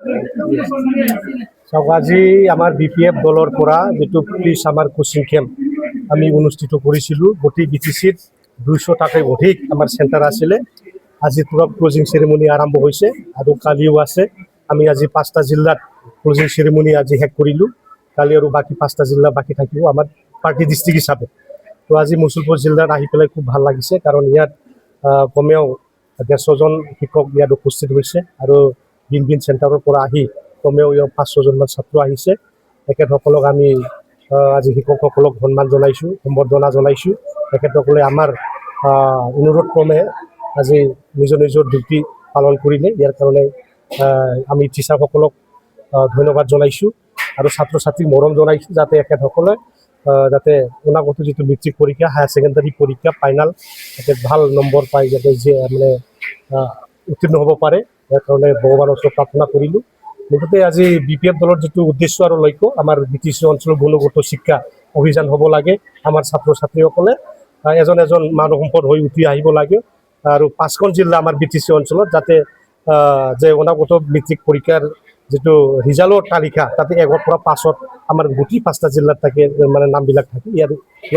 চাওক আজি আমাৰ BPF দলৰ পৰা যেটো পুলিচ আমাৰ কোচিং কেম্প আমি অনুষ্ঠিত কৰিছিলোঁ গোটেই BTCত 200টাকৈ অধিক আমাৰ চেণ্টাৰ আছিলে। আজি পুৰা ক্লোজিং চেৰেমনি আৰম্ভ হৈছে আৰু কালিও আছে। আমি আজি 5টা জিলাত ক্লোজিং চেৰেমনি আজি শেষ কৰিলোঁ। কালি আৰু বাকী 5টা জিলা বাকী থাকিব আমাৰ পাৰ্টি ডিষ্ট্ৰিক্ট হিচাপে। তো আজি মুছলপুৰ জিলাত আহি পেলাই খুব ভাল লাগিছে কাৰণ ইয়াত কমেও 150 জন শিক্ষক ইয়াত উপস্থিত হৈছে আৰু ভিন ভিন চেণ্টাৰৰ পৰা আহি কমেও 500জনমান ছাত্ৰ আহিছে। তেখেতসকলক আমি আজি শিক্ষকসকলক সন্মান জনাইছোঁ, সম্বৰ্ধনা জনাইছোঁ। তেখেতসকলে আমাৰ অনুৰোধ ক্ৰমে আজি নিজৰ নিজৰ ডিউটি পালন কৰিলে। ইয়াৰ কাৰণে আমি টিচাৰসকলক ধন্যবাদ জনাইছোঁ আৰু ছাত্ৰ ছাত্ৰীক মৰম জনাইছোঁ যাতে এখেতসকলে যাতে অনাগত যিটো মেট্ৰিক পৰীক্ষা, হায়াৰ ছেকেণ্ডাৰী পৰীক্ষা, ফাইনেল যাতে ভাল নম্বৰ পাই যাতে মানে উত্তীৰ্ণ হ'ব পাৰে। ইয়াৰ কাৰণে ভগৱানৰ ওচৰত প্ৰাৰ্থনা কৰিলোঁ। মুঠতে আজি BPF দলৰ যিটো উদ্দেশ্য আৰু লক্ষ্য আমাৰ BTC অঞ্চলৰ গুণগত শিক্ষা অভিযান হ'ব লাগে। আমাৰ ছাত্ৰ ছাত্ৰীসকলে এজন এজন মানৱ সম্পদ হৈ উঠি আহিব লাগে আৰু 5খন জিলা আমাৰ BTC অঞ্চলত যাতে যে অনাগত মেট্ৰিক পৰীক্ষাৰ যেটো ৰিজাল্টৰ তালিকা তাতে 1ৰ পৰা 5ত আমাৰ গোটেই 5টা জিলাত থাকে মানে নামবিলাক থাকে। ইয়াৰো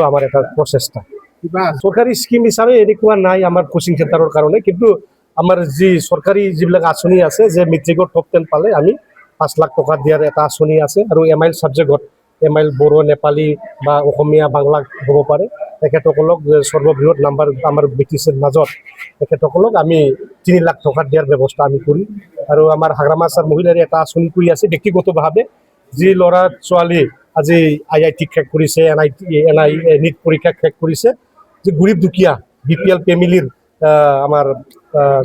আমাৰ এটা প্ৰচেষ্টা। চৰকাৰী স্কিম হিচাপে এনেকুৱা নাই আমাৰ কোচিং চেণ্টাৰৰ কাৰণে, কিন্তু আমাৰ যি চৰকাৰী যিবিলাক আঁচনি আছে যে মেট্ৰিকৰ টপ 10 পালে আমি 5 লাখ টকা দিয়াৰ এটা আঁচনি আছে আৰু MIL ছাবজেক্টত MIL বড়ো, নেপালী বা অসমীয়া, বাংলা হ'ব পাৰে। তেখেতসকলক সৰ্ববৃহৎ নাম্বাৰ আমাৰ BTCৰ মাজত তেখেতসকলক আমি 3 লাখ টকা দিয়াৰ ব্যৱস্থা আমি কৰিম আৰু আমাৰ হাগ্ৰামা ছাৰ মহিলাৰ এটা আঁচনি কৰি আছে ব্যক্তিগতভাৱে যি ল'ৰা ছোৱালী আজি IIT শেষ কৰিছে, NIT পৰীক্ষা শেষ কৰিছে, যে গৰীব দুখীয়া BPL ফেমিলিৰ আমাৰ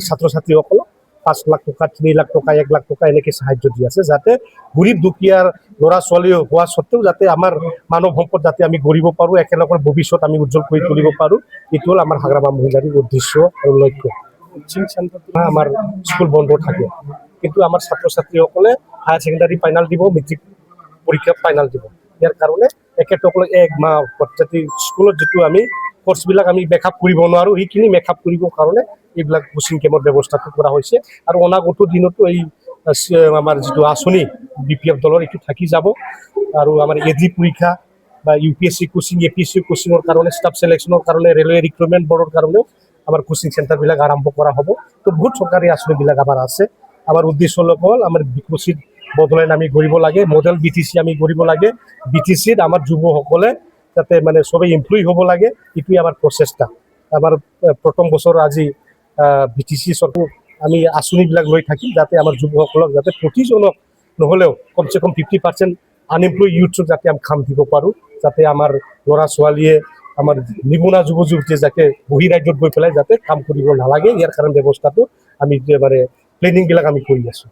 ছাত্ৰ ছাত্ৰীসকলক 5 লাখ টকা, 3 লাখ টকা, 1 লাখ টকা এনেকৈ সাহায্য দি আছে যাতে গৰীব দুখীয়াৰ ল'ৰা ছোৱালী হোৱা স্বত্তেও যাতে আমাৰ মানৱ সম্পদ যাতে আমি গঢ়িব পাৰোঁ, একেলগৰ ভৱিষ্যত আমি উজ্জ্বল কৰি তুলিব পাৰোঁ। এইটো হ'ল আমাৰ হাগ্ৰামা মহিলাৰ উদ্দেশ্য আৰু লক্ষ্য। আমাৰ স্কুল বন্ধ থাকে, কিন্তু আমাৰ ছাত্ৰ ছাত্ৰীসকলে হায়াৰ ছেকেণ্ডাৰী ফাইনেল দিব, মেট্ৰিক পৰীক্ষা ফাইনেল দিব। ইয়াৰ কাৰণে তেখেতসকলে 1 মাহ যাতে স্কুলত যিটো আমি কোৰ্চবিলাক আমি মেকআপ কৰিব নোৱাৰোঁ সেইখিনি মেকআপ কৰিবৰ কাৰণে এইবিলাক কোচিং কেম্পৰ ব্যৱস্থাটো কৰা হৈছে আৰু অনাগত দিনতো এই আমাৰ যিটো আঁচনি BPF দলৰ এইটো থাকি যাব আৰু আমাৰ AD পৰীক্ষা বা UPSC কোচিং, APSC কোচিঙৰ কাৰণে, ষ্টাফ চিলেকশ্যনৰ কাৰণে, ৰেলৱে ৰিক্ৰুটমেণ্ট বৰ্ডৰ কাৰণেও আমাৰ কোচিং চেণ্টাৰবিলাক আৰম্ভ কৰা হ'ব। তো বহুত চৰকাৰী আঁচনিবিলাক আমাৰ আছে। আমাৰ উদ্দেশ্য হ'ল আমাৰ বিকশিত বড়োলেণ্ড আমি গঢ়িব লাগে, মডেল BTC আমি গঢ়িব লাগে। BTCত আমাৰ যুৱসকলে যাতে মানে সবেই এমপ্লয় হ'ব লাগে, এইটোৱে আমাৰ প্ৰচেষ্টা। আমাৰ প্ৰথম বছৰ আজি BTC চৰকাৰ আমি আঁচনিবিলাক লৈ থাকিম যাতে আমাৰ যুৱসকলক যাতে প্ৰতিজনক নহ'লেও কমচে কম 50% আনএমপ্লয় ইউথছক যাতে আমি কাম দিব পাৰোঁ, যাতে আমাৰ ল'ৰা ছোৱালীয়ে আমাৰ নিবনুৱা যুৱ যুৱতীয়ে যাতে বহিৰাজ্যত গৈ পেলাই যাতে কাম কৰিব নালাগে। ইয়াৰ কাৰণে ব্যৱস্থাটো আমি মানে প্লেনিংবিলাক আমি কৰি আছোঁ।